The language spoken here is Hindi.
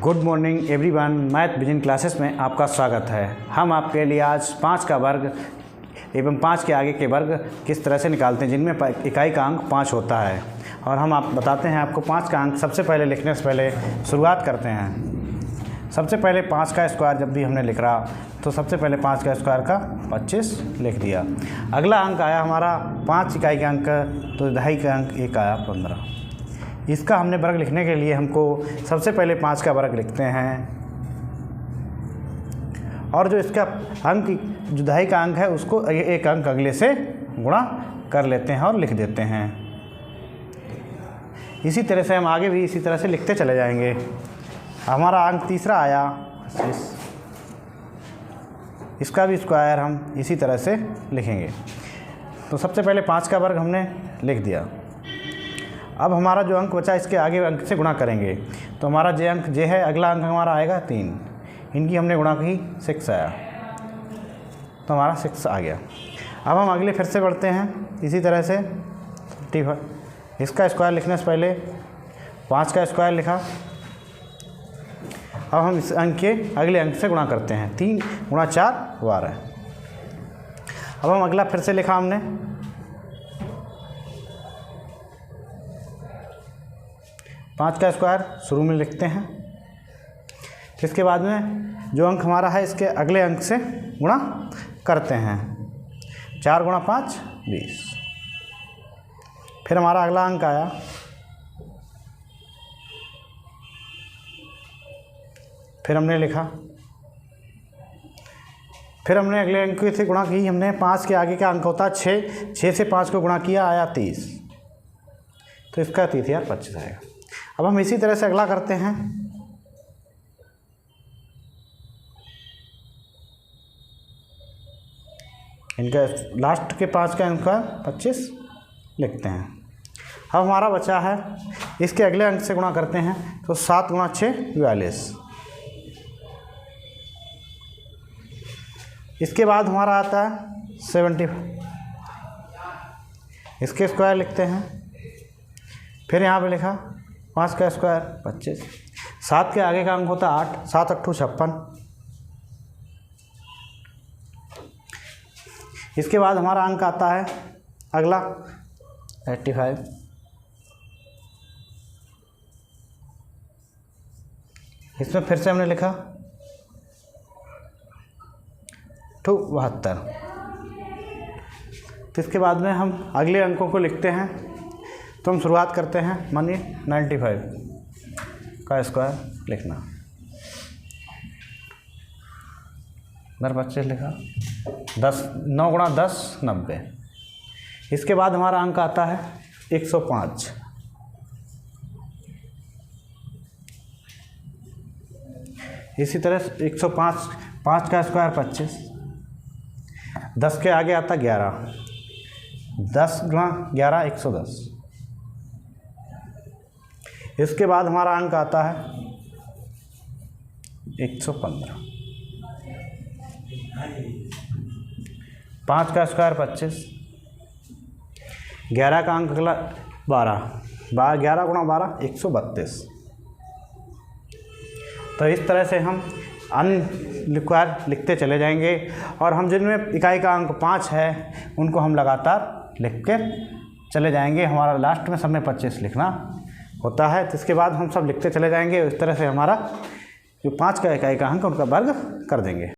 Good morning everyone, math vision classes में आपका स्वागत है। हम आपके लिए आज 5 का वर्ग एवं 5 के आगे के वर्ग किस तरह से निकालते हैं, जिनमें इकाई का अंक 5 होता है। और हम आप बताते हैं आपको 5 का अंक सबसे पहले लिखने से पहले शुरुआत करते हैं। सबसे पहले 5 का स्क्वायर जब भी हमने लिख रहा तो सबसे पहले 5 का स्क्वायर का 25 लिख दिया। अगला अंक आया हमारा 5 इकाई का अंक, तो दहाई का अंक 1 आया 15। इसका हमने वर्ग लिखने के लिए हमको सबसे पहले 5 का वर्ग लिखते हैं और जो इसका अंक जो दहाई का अंक है उसको एक अंक अगले से गुणा कर लेते हैं और लिख देते हैं। इसी तरह से हम आगे भी इसी तरह से लिखते चले जाएंगे। हमारा अंक तीसरा आया 25, इसका भी स्क्वायर हम इसी तरह से लिखेंगे। तो सबसे पहले 5 का वर्ग हमने लिख दिया। अब हमारा जो अंक बचा इसके आगे अंक से गुणा करेंगे, तो हमारा जे अंक जे है, अगला अंक हमारा आएगा 3। इनकी हमने गुणा की 6 आया, तो हमारा 6 आ गया। अब हम अगले फिर से बढ़ते हैं इसी तरह से 55। इसका स्क्वायर लिखने से पहले 5 का स्क्वायर लिखा। अब हम इस अंक के अगले अंक से गुणा करते हैं। 3 गुणा 4 12। अब हम अगला फिर से लिखा हमने 5 का स्क्वायर शुरू में लिखते हैं। इसके बाद में जो अंक हमारा है इसके अगले अंक से गुणा करते हैं। 4 गुणा 5 20। फिर हमारा अगला अंक आया, फिर हमने लिखा, फिर हमने अगले अंक से गुणा की। हमने 5 के आगे का अंक होता है 6, 6 से 5 को गुणा किया आया 30, तो इसका 30,025 आएगा। अब हम इसी तरह से अगला करते हैं। इनका लास्ट के 5 का अंक 25 लिखते हैं। अब हमारा बचा है इसके अगले अंक से गुणा करते हैं, तो 7 गुणा 6 42। इसके बाद हमारा आता है 75। इसके स्क्वायर लिखते हैं। फिर यहाँ पे लिखा 5 का स्क्वायर 25। 7 के आगे का अंक होता है 8, 7 8 56। इसके बाद हमारा अंक आता है अगला 85। इसमें फिर से हमने लिखा 72। तो इसके बाद में हम अगले अंकों को लिखते हैं। तो हम शुरुआत करते हैं, मानिए 95 का स्क्वायर लिखना। 25 लिखा, 10 9 गुणा 10 90। इसके बाद हमारा अंक आता है 105। इसी तरह 105, 5 का स्क्वायर 25। 10 के आगे आता 11, 10 गुणा 11 110। इसके बाद हमारा अंक आता है 115। 5 का स्क्वायर 25। 11 का अंक अगला 12, 11 गुणा 12 132। तो इस तरह से हम अन्य लिखते चले जाएंगे और हम जिनमें इकाई का अंक 5 है उनको हम लगातार लिख के चले जाएंगे। हमारा लास्ट में सब में 25 लिखना होता है। तो इसके बाद हम सब लिखते चले जाएंगे। इस तरह से हमारा जो 5 का इकाई का अंक उनका वर्ग कर देंगे।